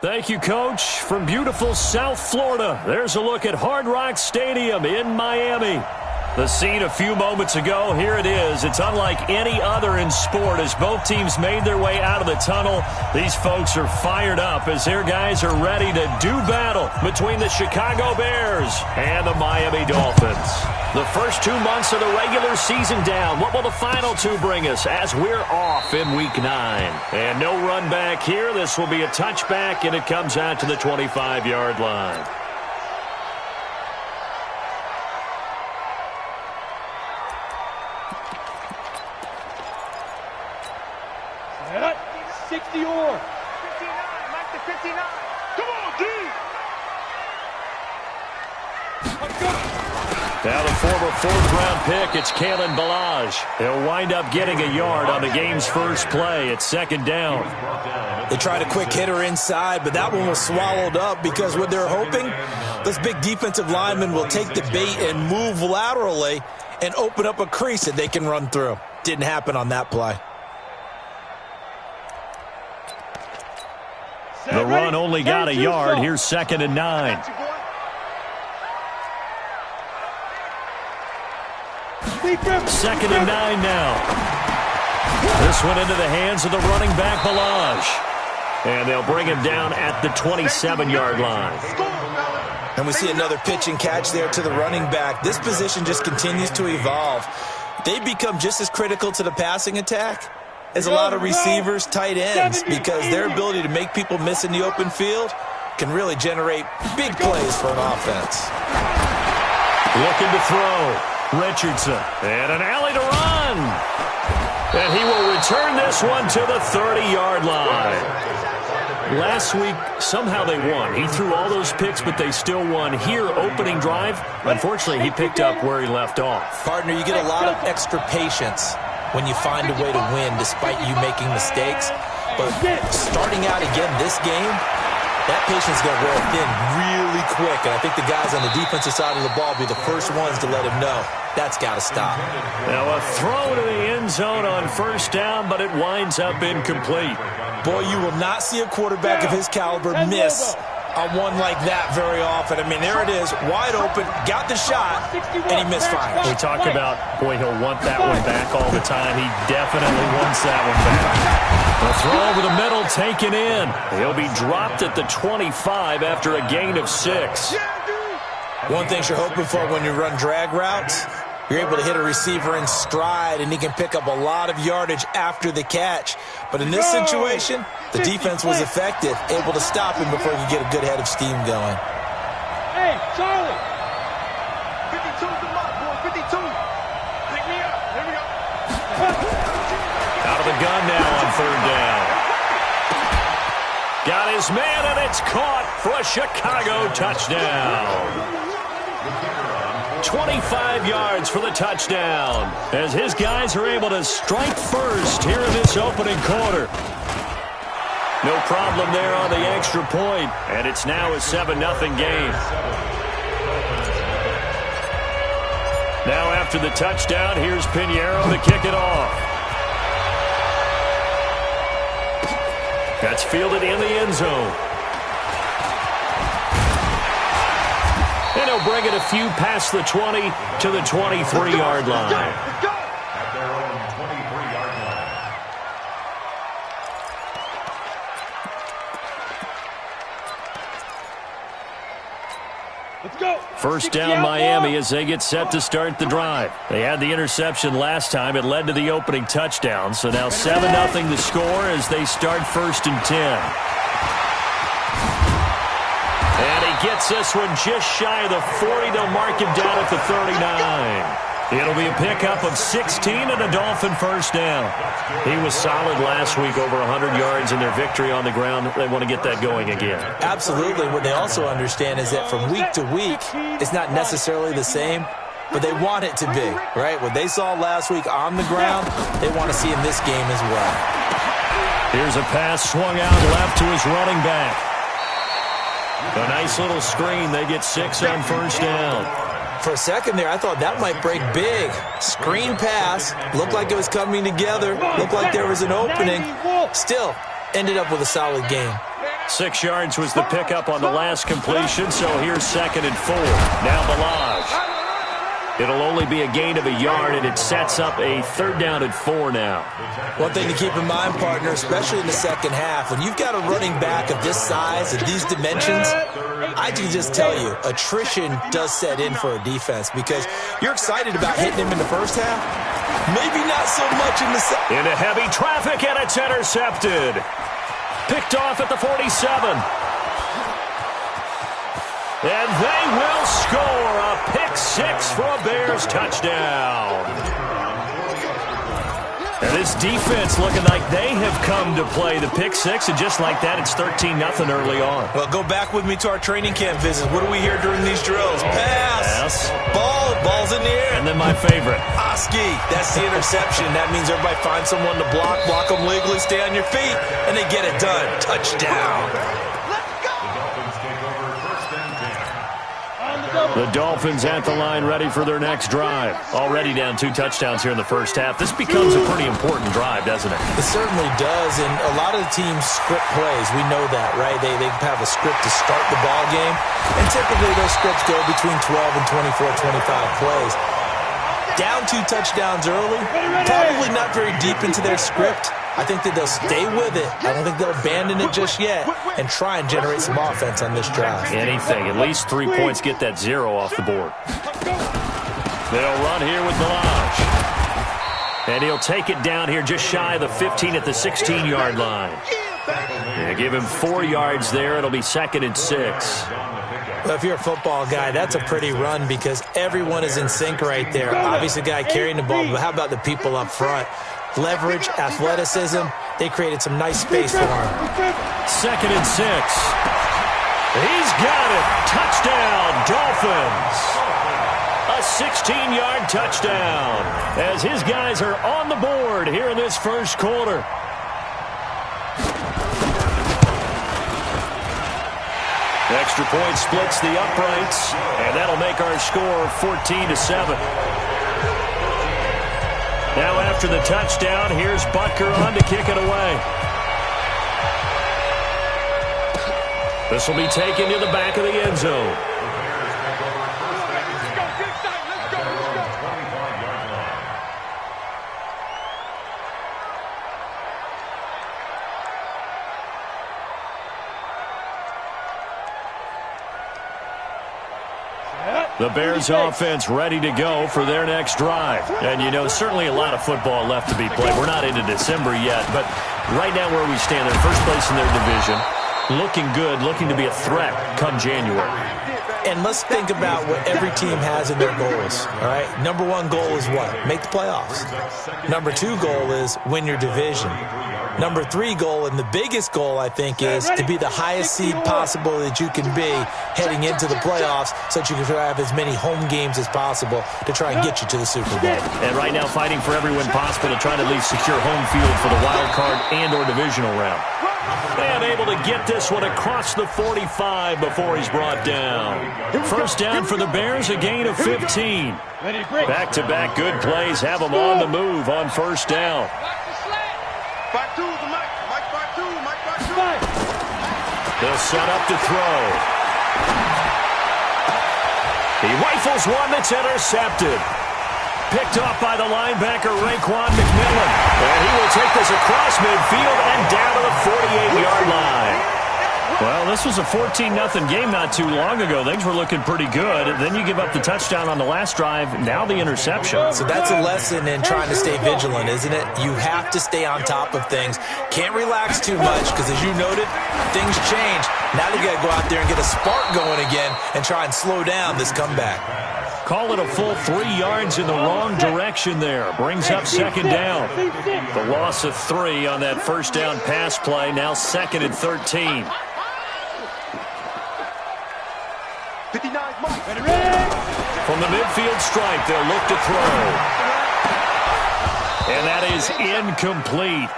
Thank you, Coach. From beautiful South Florida, there's a look at Hard Rock Stadium in Miami. The scene a few moments ago, here it is. It's unlike any other in sport as both teams made their way out of the tunnel. These folks are fired up as their guys are ready to do battle between the Chicago Bears and the Miami Dolphins. The first 2 months of the regular season down. What will the final two bring us as we're off in Week 9? And no run back here. This will be a touchback, and it comes out to the 25-yard line. Set up, 60 or 59, Mike the 59. Come on, D! Let's go. Now the former fourth-round pick, it's Kalen Ballage. He'll wind up getting a yard on the game's first play. It's second down. They tried a quick hitter inside, but that one was swallowed up because what they're hoping, those big defensive linemen will take the bait and move laterally and open up a crease that they can run through. Didn't happen on that play. The run only got a yard. Here's 2nd and 9. Second and 9 now. This one into the hands of the running back, Ballage. And they'll bring him down at the 27-yard line. And we see another pitch and catch there to the running back. This position just continues to evolve. They become just as critical to the passing attack as a lot of receivers, tight ends, because their ability to make people miss in the open field can really generate big plays for an offense. Looking to throw. Richardson. And an alley to run. And he will return this one to the 30-yard line. Last week, somehow they won. He threw all those picks, but they still won. Here, opening drive, unfortunately, he picked up where he left off. Partner, you get a lot of extra patience when you find a way to win despite you making mistakes. But starting out again this game, that patience is going to wear thin really quick. And I think the guys on the defensive side of the ball will be the first ones to let him know that's got to stop. Now a throw to the end zone on first down, but it winds up incomplete. Boy, you will not see a quarterback of his caliber miss on one like that very often. I mean, there it is, wide open, got the shot, and he misfired. We talk about, boy, he'll want that one back all the time. He definitely wants that one back. The throw over the middle taken in. He'll be dropped at the 25 after a gain of 6. One thing you're hoping for when you run drag routes, you're able to hit a receiver in stride, and he can pick up a lot of yardage after the catch. But in this situation, the defense was effective, able to stop him before he could get a good head of steam going. Hey, Charlie. 52's the mark, boy. 52. Pick me up. Here we go. Out of the gun now on third down. Got his man, and it's caught for a Chicago touchdown. 25 yards for the touchdown as his guys are able to strike first here in this opening quarter. No problem there on the extra point, and it's now a 7-0 game. Now after the touchdown, here's Pinheiro to kick it off. That's fielded in the end zone. And he'll bring it a few past the 20 to the 23-yard line. Let's go. At their own 23-yard line. Let's go. First down Miami as they get set to start the drive. They had the interception last time. It led to the opening touchdown. So now 7-0 the score as they start 1st and 10. And he gets this one just shy of the 40. They'll mark him down at the 39. It'll be a pickup of 16 and a Dolphin first down. He was solid last week, over 100 yards in their victory on the ground. They want to get that going again. Absolutely. What they also understand is that from week to week, it's not necessarily the same, but they want it to be, right? What they saw last week on the ground, they want to see in this game as well. Here's a pass swung out left to his running back. A nice little screen. They get 6 on first down. For a second there, I thought that might break big. Screen pass. Looked like it was coming together. Looked like there was an opening. Still, ended up with a solid game. 6 yards was the pickup on the last completion, so here's 2nd and 4. Now beeej. It'll only be a gain of a yard, and it sets up a 3rd down and 4 now. One thing to keep in mind, partner, especially in the second half, when you've got a running back of this size and these dimensions, I can just tell you, attrition does set in for a defense because you're excited about hitting him in the first half. Maybe not so much in the second. Into heavy traffic, and it's intercepted. Picked off at the 47. And they will score a pick 6 for a Bears touchdown. And this defense looking like they have come to play the pick 6, and just like that, it's 13-0 early on. Well, go back with me to our training camp visit. What do we hear during these drills? Pass. Ball's in the air. And then my favorite. Oski. That's the interception. That means everybody finds someone to block them legally, stay on your feet, and they get it done. Touchdown. The Dolphins at the line, ready for their next drive. Already down 2 touchdowns here in the first half. This becomes a pretty important drive, doesn't it? It certainly does, and a lot of the teams script plays. We know that, right? They have a script to start the ball game, and typically those scripts go between 12 and 24, 25 plays. Down 2 touchdowns early, probably not very deep into their script. I think that they'll stay with it. I don't think they'll abandon it just yet and try and generate some offense on this drive. Anything. At least 3 points, get that 0 off the board. They'll run here with beeej. And he'll take it down here just shy of the 15 at the 16-yard line. And give him 4 yards there. It'll be 2nd and 6. Well, if you're a football guy, that's a pretty run because everyone is in sync right there. Obviously, the guy carrying the ball, but how about the people up front? Leverage, athleticism, they created some nice space for him. 2nd and 6. He's got it. Touchdown, Dolphins. A 16-yard touchdown as his guys are on the board here in this first quarter. Extra point splits the uprights, and that'll make our score 14-7. Now after the touchdown, here's Butker on to kick it away. This will be taken to the back of the end zone. The Bears offense ready to go for their next drive. And, you know, certainly a lot of football left to be played. We're not into December yet, but right now where we stand, they're first place in their division. Looking good, looking to be a threat come January. And let's think about what every team has in their goals, all right? Number 1 goal is what? Make the playoffs. Number 2 goal is win your division. Number 3 goal, and the biggest goal, I think, is to be the highest seed possible that you can be heading into the playoffs so that you can have as many home games as possible to try and get you to the Super Bowl. And right now fighting for every win possible to try to at least secure home field for the wild card and or divisional round. And able to get this one across the 45 before he's brought down. First down for the Bears, a gain of 15. Back-to-back good plays have them on the move on first down. They'll set up to throw. He rifles one that's intercepted. Picked off by the linebacker, Raekwon McMillan. And he will take this across midfield and down to the 48-yard line. Well, this was a 14-0 game not too long ago. Things were looking pretty good. Then you give up the touchdown on the last drive. Now the interception. So that's a lesson in trying to stay vigilant, isn't it? You have to stay on top of things. Can't relax too much because, as you noted, things change. Now you got to go out there and get a spark going again and try and slow down this comeback. Call it a full 3 yards in the wrong direction there. Brings up 2nd down. The loss of 3 on that first down pass play. Now 2nd and 13. From the midfield stripe, they'll look to throw. And that is incomplete.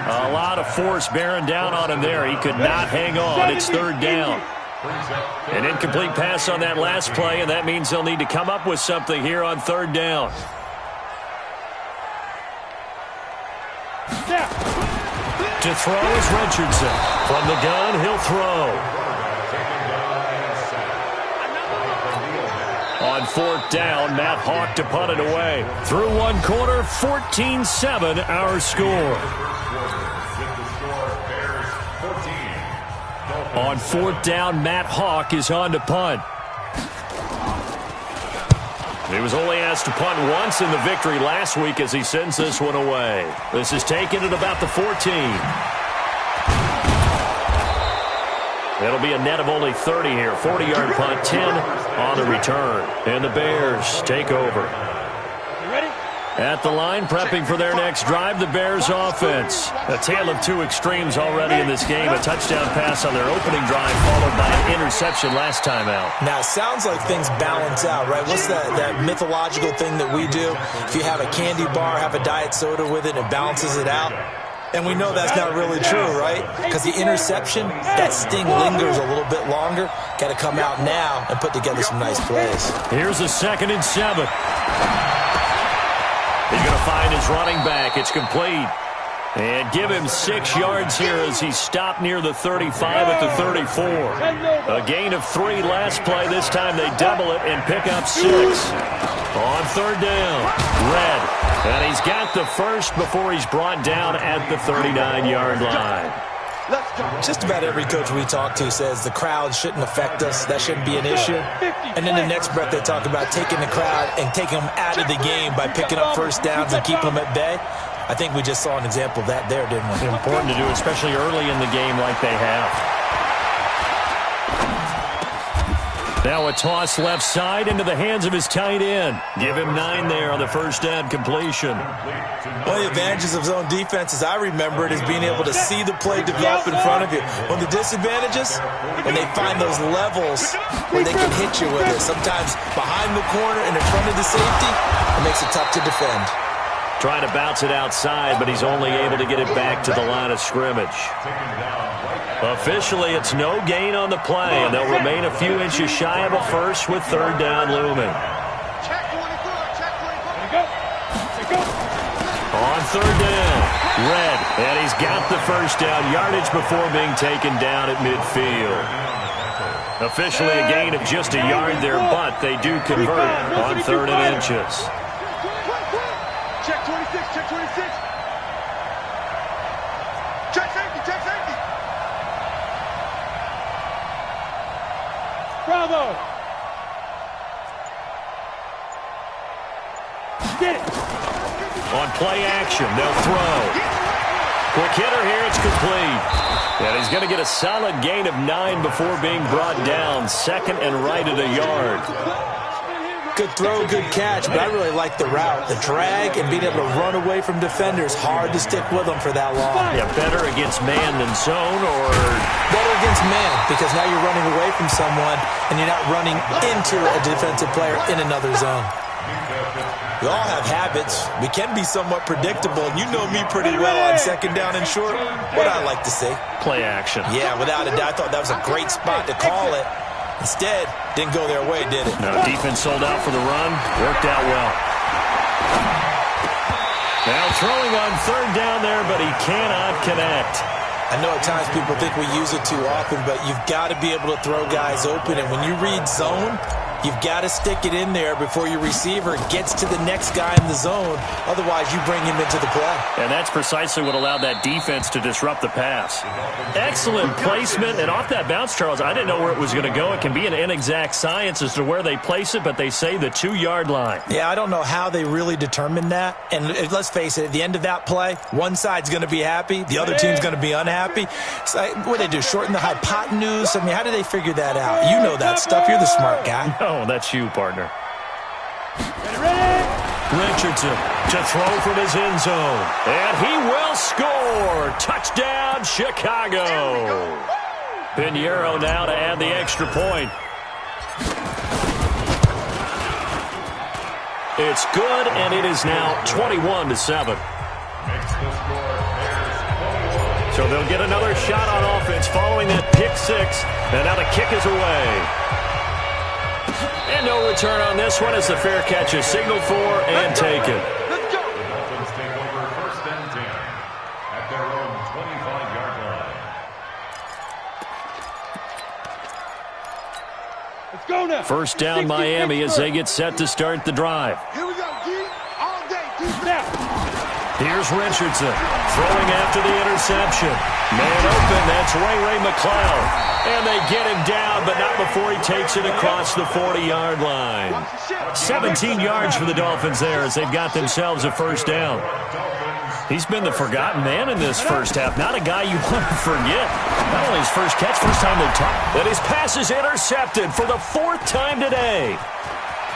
A lot of force bearing down on him there. He could not hang on. It's 3rd down. An incomplete pass on that last play, and that means they'll need to come up with something here on 3rd down. To throw is Richardson. From the gun, he'll throw. On fourth down, Matt Hawk to punt it away. Through one quarter, 14-7 our score. On fourth down, Matt Hawk is on to punt. He was only asked to punt once in the victory last week as he sends this one away. This is taken at about the 14. It'll be a net of only 30 here. 40-yard punt, 10 on the return. And the Bears take over. At the line, prepping for their next drive, the Bears offense. A tale of two extremes already in this game. A touchdown pass on their opening drive, followed by an interception last time out. Now, it sounds like things balance out, right? What's that mythological thing that we do? If you have a candy bar, have a diet soda with it, it balances it out. And we know that's not really true, right? Because the interception, that sting lingers a little bit longer. Got to come out now and put together some nice plays. Here's a 2nd and 7. He's going to find his running back. It's complete. And give him 6 yards here as he's stopped near the 35 at the 34. A gain of 3 last play. This time they double it and pick up 6. On third down, Red. And he's got the first before he's brought down at the 39-yard line. Just about every coach we talk to says the crowd shouldn't affect us. That shouldn't be an issue. And in the next breath, they talk about taking the crowd and taking them out of the game by picking up first downs and keeping them at bay. I think we just saw an example of that there, didn't we? Important to do, especially early in the game like they have. Now a toss left side into the hands of his tight end. Give him 9 there on the first down completion. One of the advantages of zone defense, as I remember it, is being able to see the play develop in front of you. One of the disadvantages, when they find those levels where they can hit you with it. Sometimes behind the corner and in front of the safety, it makes it tough to defend. Trying to bounce it outside, but he's only able to get it back to the line of scrimmage. Officially, it's no gain on the play, and they'll remain a few inches shy of a first with third down looming. On third down, Red, and he's got the first down yardage before being taken down at midfield. Officially a gain of just a yard there, but they do convert on 3rd and inches. Check 26, check 26. Check safety, check safety. Bravo. Get it. On play action, they'll throw. Quick hitter here, it's complete. And he's going to get a solid gain of 9 before being brought down. 2nd and right at a yard. Good throw, good catch, but I really like the route. The drag and being able to run away from defenders, hard to stick with them for that long. Yeah, better against man than zone, or better against man, because now you're running away from someone and you're not running into a defensive player in another zone. We all have habits. We can be somewhat predictable, and you know me pretty well on 2nd down and short. What I like to see. Play action. Yeah, without a doubt. I thought that was a great spot to call it. Instead, didn't go their way, did it? No, defense sold out for the run. Worked out well. Now throwing on third down there, but he cannot connect. I know at times people think we use it too often, but you've got to be able to throw guys open. And when you read zone, you've got to stick it in there before your receiver gets to the next guy in the zone. Otherwise, you bring him into the play. And that's precisely what allowed that defense to disrupt the pass. Excellent placement. And off that bounce, Charles, I didn't know where it was going to go. It can be an inexact science as to where they place it, but they say the 2-yard line. Yeah, I don't know how they really determined that. And let's face it, at the end of that play, one side's going to be happy, the other team's going to be unhappy. So, what do they do, shorten the hypotenuse? I mean, how do they figure that out? You know that stuff. You're the smart guy. Oh, that's you, partner. Richardson to throw from his end zone. And he will score. Touchdown, Chicago. Pinheiro now to add the extra point. It's good, and it is now 21-7. So they'll get another shot on offense following that pick 6. And now the kick is away. And no return on this one as the fair catch is signaled for and taken. Dolphins take over 1st and 10 at their own 25. First down Miami as they get set to start the drive. Here we go, G. All day, G. Here's Richardson throwing after the interception. Man open, that's Ray McLeod. And they get him down, but not before he takes it across the 40-yard line. 17 yards for the Dolphins there as they've got themselves a first down. He's been the forgotten man in this first half. Not a guy you want to forget. Not only his first catch, first time they've talked, but his pass is intercepted for the 4th time today.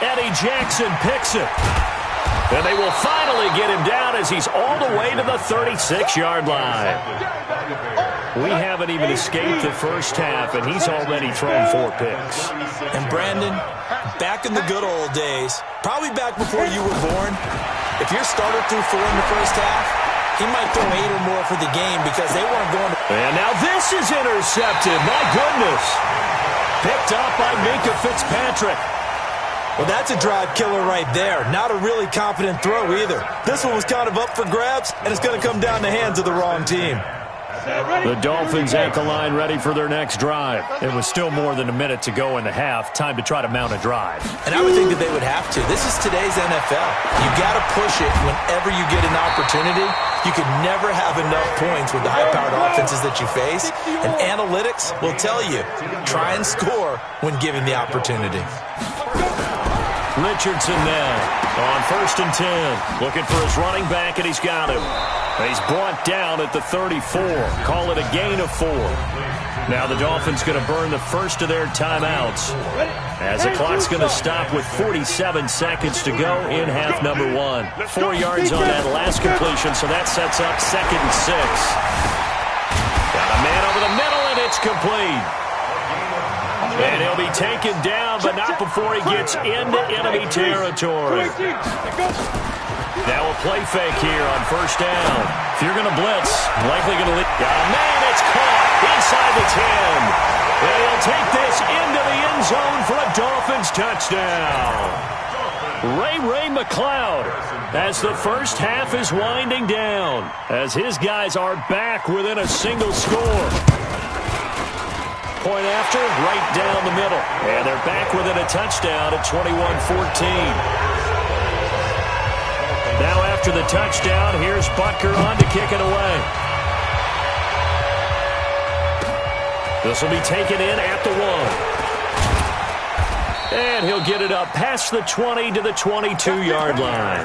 Eddie Jackson picks it. And they will finally get him down as he's all the way to the 36-yard line. We haven't even escaped the first half, and he's already thrown 4 picks. And Brandon, back in the good old days, probably back before you were born, if your starter threw 4 in the first half, he might throw 8 or more for the game because they weren't going to... And now this is intercepted. My goodness. Picked up by Minkah Fitzpatrick. Well, that's a drive killer right there. Not a really confident throw either. This one was kind of up for grabs, and it's going to come down the hands of the wrong team. The Dolphins at the line ready for their next drive. It was still more than a minute to go in the half. Time to try to mount a drive. And I would think that they would have to. This is today's NFL. You got to push it whenever you get an opportunity. You can never have enough points with the high-powered offenses that you face. And analytics will tell you, try and score when given the opportunity. Richardson now on 1st and 10. Looking for his running back, and he's got him. He's brought down at the 34. Call it a gain of 4. Now the Dolphins going to burn the first of their timeouts as the clock's going to stop with 47 seconds to go in half number 1. 4 yards on that last completion, so that sets up 2nd and 6. Got a man over the middle, and it's complete. And he'll be taken down, but not before he gets into enemy territory. Now a play fake here on 1st down. If you're going to blitz, likely going to lead. Got a man, it's caught inside the 10. And he'll take this into the end zone for a Dolphins touchdown. Ray McLeod as the first half is winding down, as his guys are back within a single score. Point after, right down the middle. And they're back within a touchdown at 21-14. Now after the touchdown, here's Butker on to kick it away. This will be taken in at the 1. And he'll get it up past the 20 to the 22-yard line.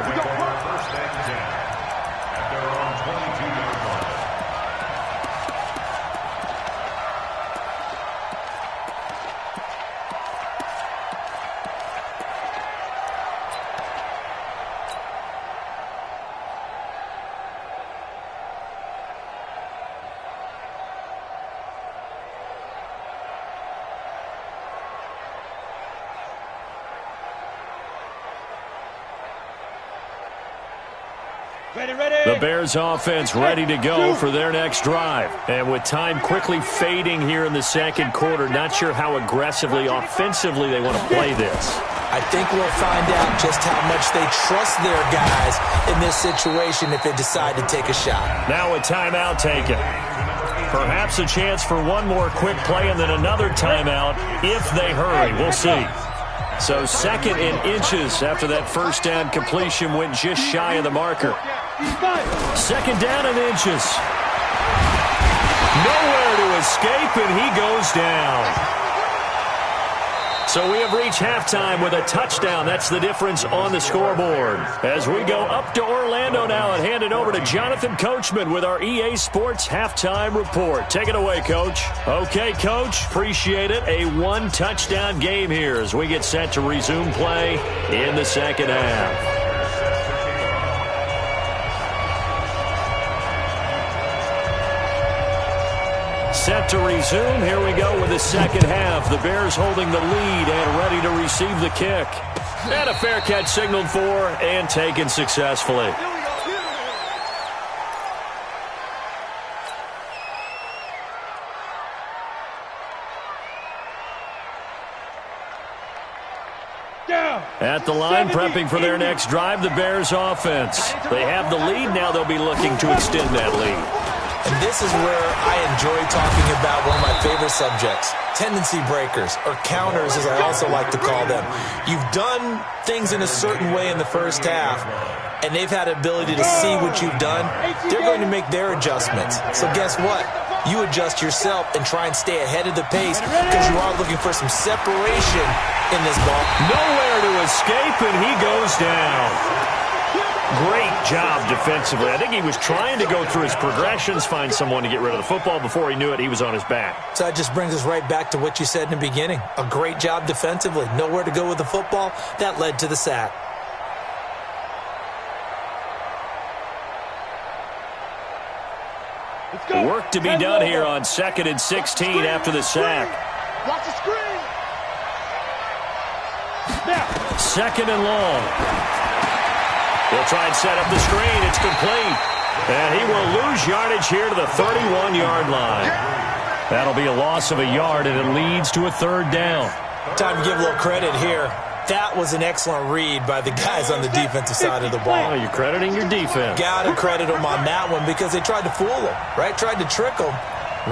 The Bears offense ready to go for their next drive. And with time quickly fading here in the second quarter, not sure how aggressively, offensively they want to play this. I think we'll find out just how much they trust their guys in this situation if they decide to take a shot. Now a timeout taken. Perhaps a chance for one more quick play and then another timeout if they hurry. We'll see. So 2nd and inches after that first down completion went just shy of the marker. 2nd down and inches. Nowhere to escape, and he goes down. So we have reached halftime with a touchdown. That's the difference on the scoreboard. As we go up to Orlando now and hand it over to Jonathan Coachman with our EA Sports Halftime Report. Take it away, Coach. Okay, Coach. Appreciate it. A 1-touchdown game here as we get set to resume play in the second half. Set to resume. Here we go with the second half. The Bears holding the lead and ready to receive the kick. And a fair catch signaled for and taken successfully. At the line, prepping for their next drive, the Bears offense. They have the lead. Now they'll be looking to extend that lead. And this is where I enjoy talking about one of my favorite subjects, tendency breakers, or counters as I also like to call them. You've done things in a certain way in the first half, and they've had the ability to see what you've done. They're going to make their adjustments. So guess what? You adjust yourself and try and stay ahead of the pace because you are looking for some separation in this ball. Nowhere to escape, and he goes down. Great job defensively. I think he was trying to go through his progressions, find someone to get rid of the football. Before he knew it, he was on his back. So that just brings us right back to what you said in the beginning. A great job defensively. Nowhere to go with the football. That led to the sack. Work to be done here on 2nd and 16 after the sack. Watch the screen. Now. 2nd and long. They'll try and set up the screen. It's complete. And he will lose yardage here to the 31-yard line. That'll be a loss of a yard, and it leads to a 3rd down. Time to give a little credit here. That was an excellent read by the guys on the defensive side of the ball. Oh, you're crediting your defense. Got to credit them on that one because they tried to fool them, right? Tried to trick them,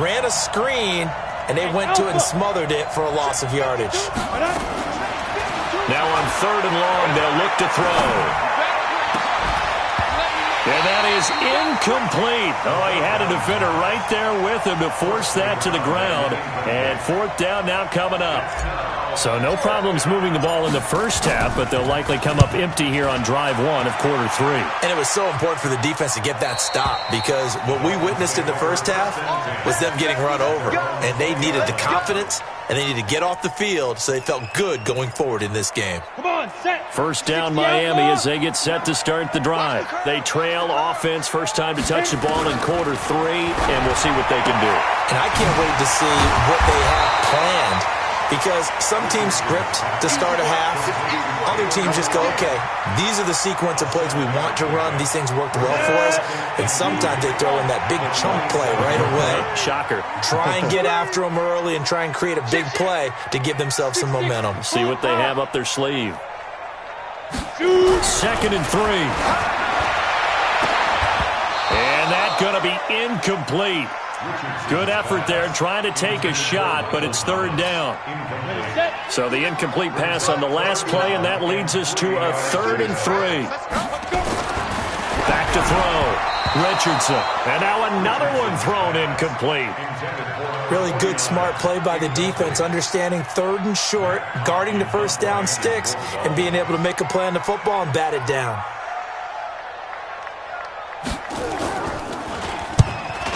ran a screen, and they went to it and smothered it for a loss of yardage. Now on 3rd and long, they'll look to throw. And that is incomplete. Oh, he had a defender right there with him to force that to the ground. And 4th down now coming up. So no problems moving the ball in the first half, but they'll likely come up empty here on drive 1 of quarter 3. And it was so important for the defense to get that stop because what we witnessed in the first half was them getting run over. And they needed the confidence, and they needed to get off the field so they felt good going forward in this game. Come on, set. 1st down Miami as they get set to start the drive. They trail offense, first time to touch the ball in quarter 3, and we'll see what they can do. And I can't wait to see what they have planned because some teams script to start a half. Other teams just go, okay, these are the sequence of plays we want to run. These things worked well for us. And sometimes they throw in that big chunk play right away. Shocker. Try and get after them early and try and create a big play to give themselves some momentum. See what they have up their sleeve. 2nd and 3. And that's going to be incomplete. Good effort there trying to take a shot, but it's 3rd down. So the incomplete pass on the last play, and that leads us to a 3rd and 3. Back to throw. Richardson. And now another one thrown incomplete. Really good, smart play by the defense, understanding 3rd and short, guarding the first down sticks, and being able to make a play on the football and bat it down.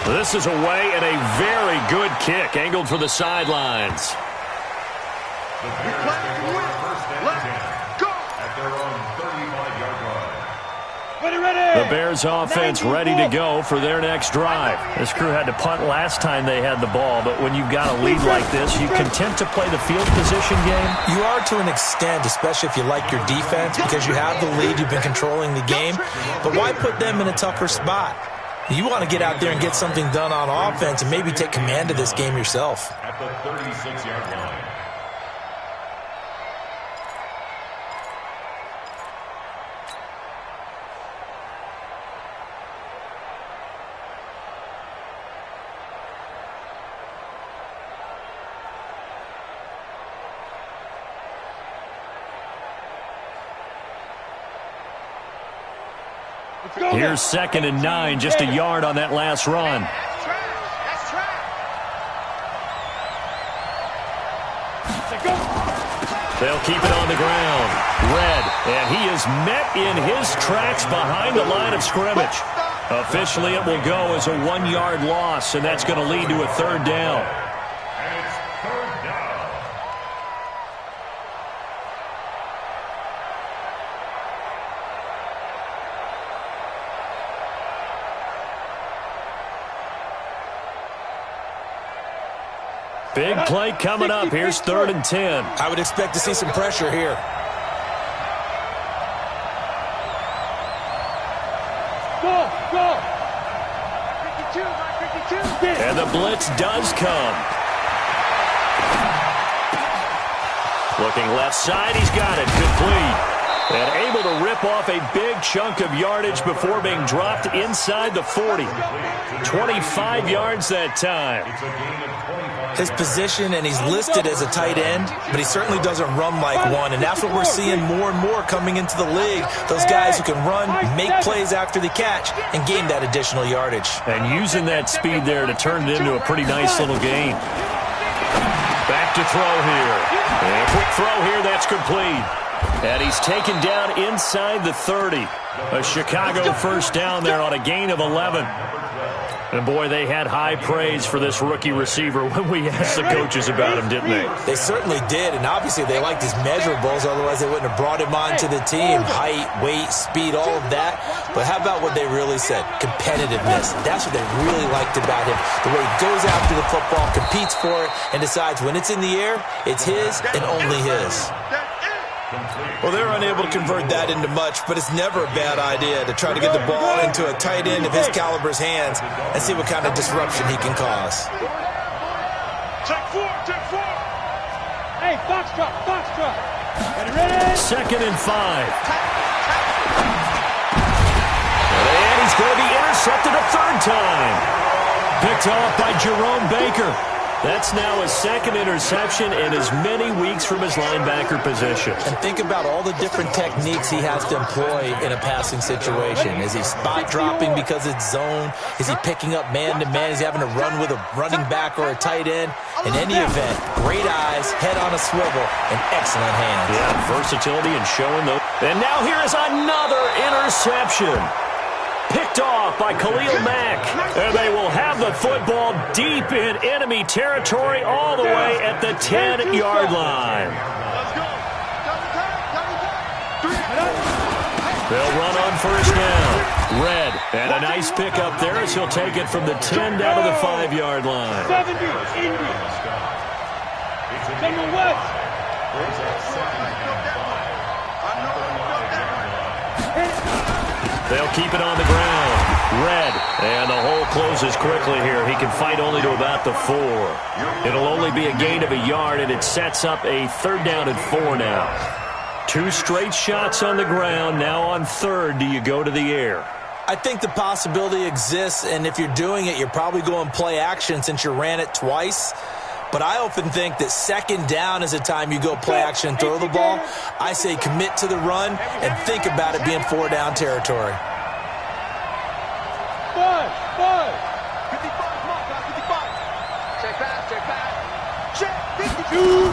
This is away and a very good kick, angled for the sidelines. The Bears offense ready to go for their next drive. This crew had to punt last time they had the ball, but when you've got a lead like this, you content to play the field position game? You are to an extent, especially if you like your defense, because you have the lead, you've been controlling the game. But why put them in a tougher spot? You want to get out there and get something done on offense and maybe take command of this game yourself. At the 36-yard line. Here's 2nd and 9, just a yard on that last run. They'll keep it on the ground. Red, and he is met in his tracks behind the line of scrimmage. Officially, it will go as a 1-yard loss, and that's going to lead to a 3rd down. And it's 3rd down. Big play coming up. Here's 3rd and 10. I would expect to see some pressure here. Go. 52. And the blitz does come. Looking left side, he's got it. Complete. And able to rip off a big chunk of yardage before being dropped inside the 40. 25 yards that time. His position, and he's listed as a tight end, but he certainly doesn't run like one, and that's what we're seeing more and more coming into the league. Those guys who can run, make plays after the catch, and gain that additional yardage. And using that speed there to turn it into a pretty nice little gain. Back to throw here. And a quick throw here, that's complete. And he's taken down inside the 30. A Chicago first down there on a gain of 11. And, boy, they had high praise for this rookie receiver when we asked the coaches about him, didn't they? They certainly did, and obviously they liked his measurables, otherwise they wouldn't have brought him onto the team. Height, weight, speed, all of that. But how about what they really said? Competitiveness. That's what they really liked about him. The way he goes after the football, competes for it, and decides when it's in the air, it's his and only his. Well, they're unable to convert that into much, but it's never a bad idea to try to get the ball into a tight end of his caliber's hands and see what kind of disruption he can cause. Take four. Hey, box drop. Ready? 2nd and 5. And he's going to be intercepted a third time. Picked off by Jerome Baker. That's now his 2nd interception in as many weeks from his linebacker position. And think about all the different techniques he has to employ in a passing situation. Is he spot dropping because it's zone? Is he picking up man-to-man? Is he having to run with a running back or a tight end? In any event, great eyes, head on a swivel, and excellent hands. Yeah, versatility and showing those. And now here is another interception. Picked off by Khalil Mack. And they will have the football deep in enemy territory all the way at the 10-yard line. They'll run on first down. Red, and a nice pickup there as he'll take it from the 10 down to the 5-yard line. 70, Indy. Number what? They'll keep it on the ground. Red, and the hole closes quickly here. He can fight only to about the 4. It'll only be a gain of a yard, and it sets up a 3rd down and 4 now. 2 straight shots on the ground. Now on 3rd, do you go to the air? I think the possibility exists, and if you're doing it, you're probably going play action since you ran it twice. But I often think that 2nd down is the time you go play action and throw the ball. I say commit to the run and think about it being 4-down territory. 55, mark, 55. Check pass. Check, 52.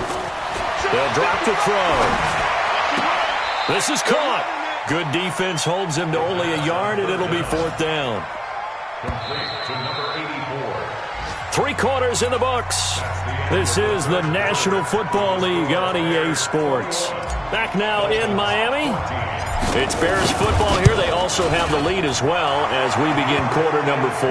They'll drop the throw. This is caught. Good defense holds him to only a yard, and it'll be 4th down. Complete to number 84. 3 quarters in the books. This is the National Football League on EA Sports. Back now in Miami. It's Bears football here. They also have the lead as well as we begin quarter number 4.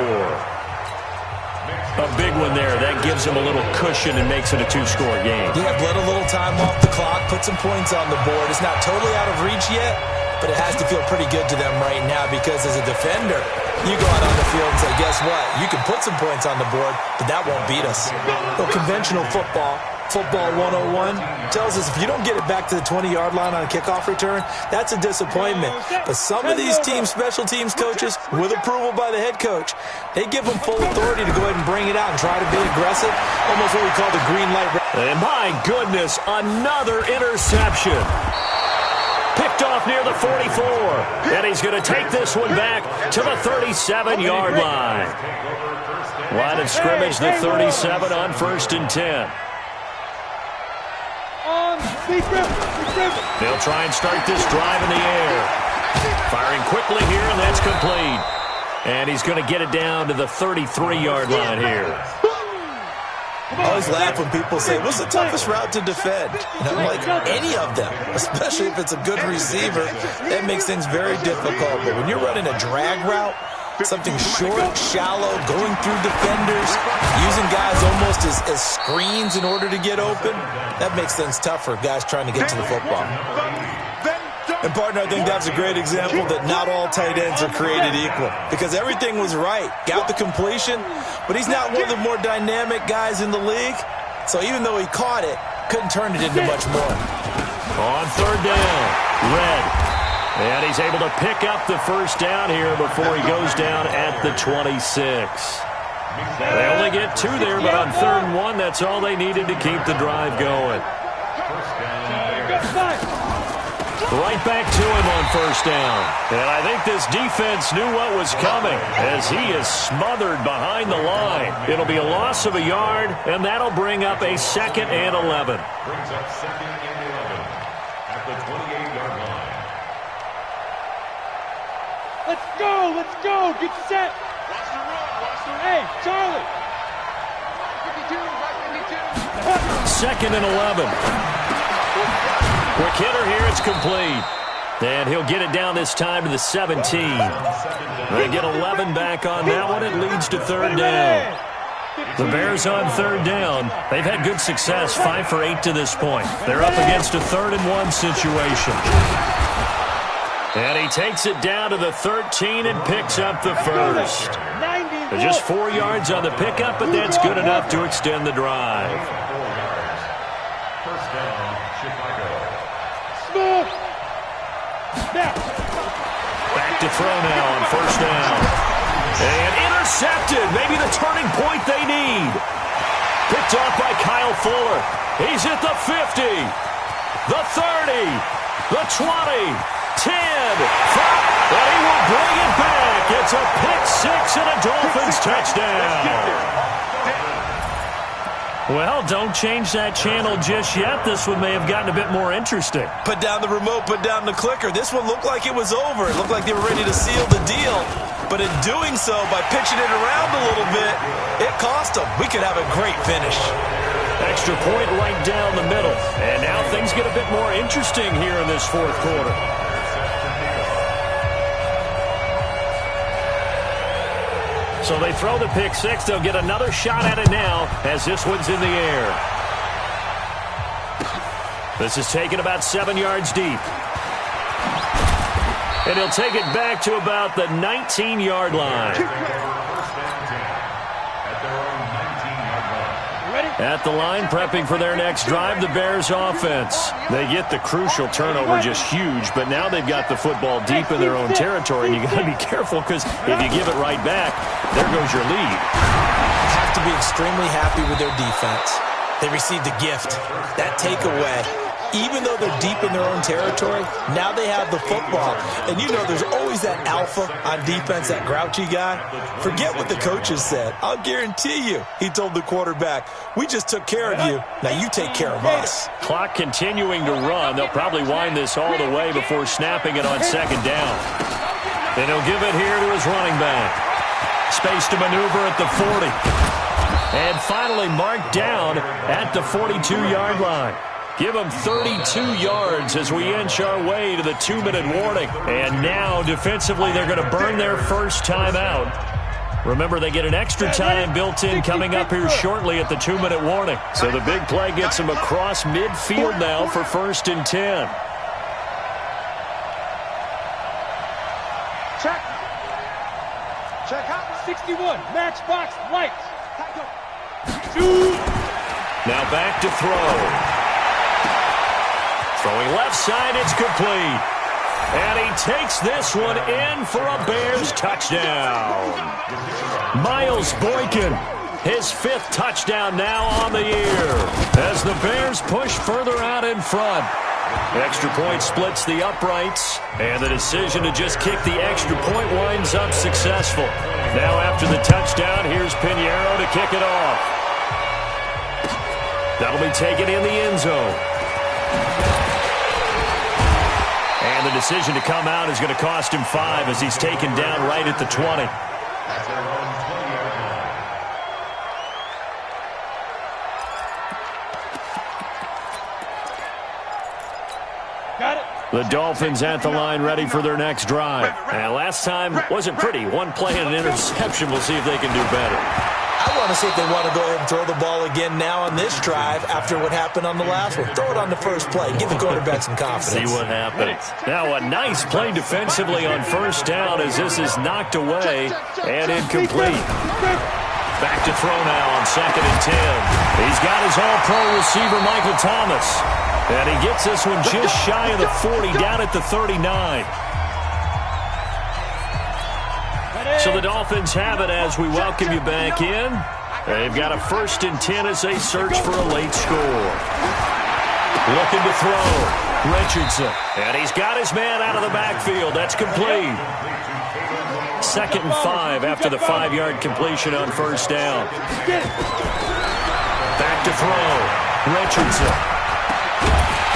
A big one there. That gives them a little cushion and makes it a 2-score game. Yeah, let a little time off the clock, put some points on the board. It's not totally out of reach yet, but it has to feel pretty good to them right now because as a defender, you go out on the field and say, guess what? You can put some points on the board, but that won't beat us. Well, conventional football 101, tells us if you don't get it back to the 20-yard line on a kickoff return, that's a disappointment. But some of these teams, special teams coaches, with approval by the head coach, they give them full authority to go ahead and bring it out and try to be aggressive, almost what we call the green light. And my goodness, another interception. Picked off near the 44. And he's going to take this one back to the 37-yard line. Line of scrimmage, the 37 on 1st and 10. They'll try and start this drive in the air. Firing quickly here, and that's complete. And he's going to get it down to the 33-yard line here. I always laugh when people say, what's the toughest route to defend? And I'm like, any of them, especially if it's a good receiver. That makes things very difficult. But when you're running a drag route, something short, shallow, going through defenders, using guys almost as screens in order to get open, that makes things tough for guys trying to get to the football. And, partner, I think that's a great example that not all tight ends are created equal because everything was right. Got the completion, but he's not one of the more dynamic guys in the league. So even though he caught it, couldn't turn it into much more. On 3rd down. red. And he's able to pick up the first down here before he goes down at the 26. They only get 2 there, but on 3rd and 1, that's all they needed to keep the drive going. Right back to him on 1st down. And I think this defense knew what was coming as he is smothered behind the line. It'll be a loss of a yard, and that'll bring up a 2nd and 11. Brings up 2nd and 11 at the 28-yard line. Let's go, let's go, get set. Watch the run, watch the run. Hey, Charlie. 52, right 52. 2nd and 11. Quick hitter here, it's complete. And he'll get it down this time to the 17. They get 11 back on that one. It leads to 3rd down. The Bears on 3rd down. They've had good success, 5 for 8 to this point. They're up against a 3rd and 1 situation. And he takes it down to the 13 and picks up the first. Just 4 yards on the pickup, but that's good enough to extend the drive. 4 yards. First down, Chicago. Back to throw now on 1st down. And intercepted. Maybe the turning point they need. Picked off by Kyle Fuller. He's at the 50, the 30, the 20, 10, 5, and he will bring it back. It's a pick-6 and a Dolphins touchdown. Well, don't change that channel just yet. This one may have gotten a bit more interesting. Put down the remote, put down the clicker. This one looked like it was over. It looked like they were ready to seal the deal. But in doing so, by pitching it around a little bit, it cost them. We could have a great finish. Extra point right down the middle. And now things get a bit more interesting here in this 4th quarter. So they throw the pick-6. They'll get another shot at it now as this one's in the air. This is taken about 7 yards deep. And he'll take it back to about the 19-yard line. At the line, prepping for their next drive, the Bears offense. They get the crucial turnover, just huge, but now they've got the football deep in their own territory, and you got to be careful because if you give it right back, there goes your lead. Have to be extremely happy with their defense. They received a gift, that takeaway. Even though they're deep in their own territory, now they have the football. And you know there's always that alpha on defense, that grouchy guy. Forget what the coaches said. I'll guarantee you, he told the quarterback, we just took care of you. Now you take care of us. Clock continuing to run. They'll probably wind this all the way before snapping it on 2nd down. And he'll give it here to his running back. Space to maneuver at the 40. And finally marked down at the 42-yard line. Give them 32 yards as we inch our way to the 2-minute warning. And now, defensively, they're going to burn their first time out. Remember, they get an extra time built in coming up here shortly at the 2-minute warning. So the big play gets them across midfield now for 1st and 10. Check. Check out. 61. Matchbox lights. Now back to throw. Throwing left side, it's complete. And he takes this one in for a Bears touchdown. Miles Boykin, his 5th touchdown now on the year as the Bears push further out in front. Extra point splits the uprights, and the decision to just kick the extra point winds up successful. Now after the touchdown, here's Pinheiro to kick it off. That'll be taken in the end zone. And the decision to come out is going to cost him 5 as he's taken down right at the 20. Got it. The Dolphins at the line ready for their next drive. And last time wasn't pretty. One play and an interception. We'll see if they can do better. I want to see if they want to go ahead and throw the ball again now on this drive after what happened on the last one. Throw it on the first play. Give the quarterback some confidence. See what happens. Now a nice play defensively on 1st down as this is knocked away and incomplete. Back to throw now on 2nd and 10. He's got his all-pro receiver Michael Thomas. And he gets this one just shy of the 40, down at the 39. So the Dolphins have it as we welcome you back in. They've got a 1st and 10 as they search for a late score. Looking to throw. Richardson. And he's got his man out of the backfield. That's complete. 2nd and 5 after the 5-yard completion on 1st down. Back to throw. Richardson.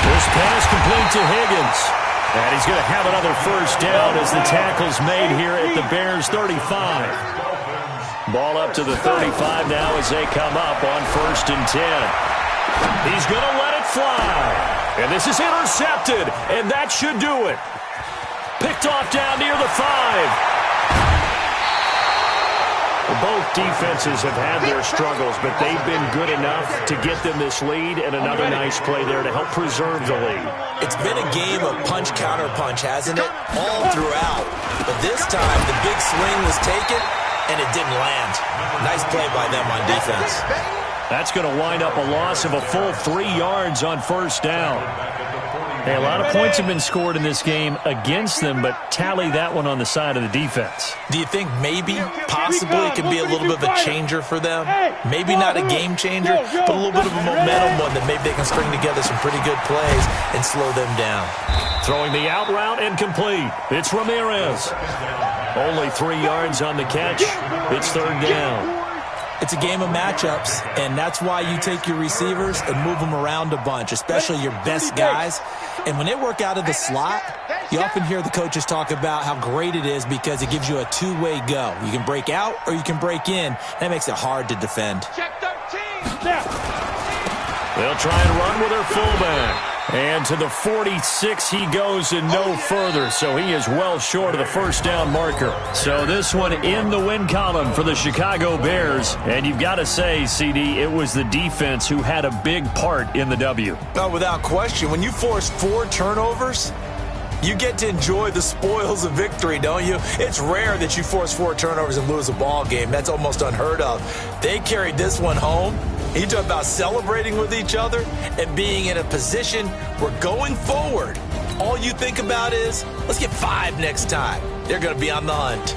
This pass complete to Higgins. And he's going to have another 1st down as the tackle's made here at the Bears' 35. Ball up to the 35 now as they come up on 1st and 10. He's going to let it fly. And this is intercepted, and that should do it. Picked off down near the 5. Both defenses have had their struggles, but they've been good enough to get them this lead, and another nice play there to help preserve the lead. It's been a game of punch-counter-punch, hasn't it? All throughout. But this time, the big swing was taken, and it didn't land. Nice play by them on defense. That's going to wind up a loss of a full 3 yards on 1st down. Hey, a lot of points have been scored in this game against them, but tally that one on the side of the defense. Do you think maybe, possibly, it could be a little bit of a changer for them? Maybe not a game changer, but a little bit of a momentum one that maybe they can string together some pretty good plays and slow them down. Throwing the out route incomplete. It's Ramirez. Only 3 yards on the catch. It's 3rd down. It's a game of matchups, and that's why you take your receivers and move them around a bunch, especially your best guys. And when they work out of the slot, you often hear the coaches talk about how great it is because it gives you a two-way go. You can break out or you can break in. That makes it hard to defend. Check 13. They'll try and run with their fullback. And to the 46 he goes and no further, so he is well short of the 1st down marker. So this one in the win column for the Chicago Bears. And you've got to say, CD, it was the defense who had a big part in the W. No, without question. When you force 4 turnovers, you get to enjoy the spoils of victory, don't you? It's rare that you force 4 turnovers and lose a ball game. That's almost unheard of. They carried this one home. You talk about celebrating with each other and being in a position where going forward, all you think about is, let's get 5 next time. They're going to be on the hunt.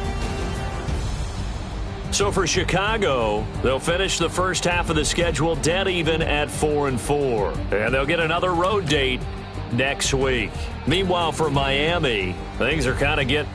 So for Chicago, they'll finish the first half of the schedule dead even at 4-4. And they'll get another road date next week. Meanwhile, for Miami, things are kind of getting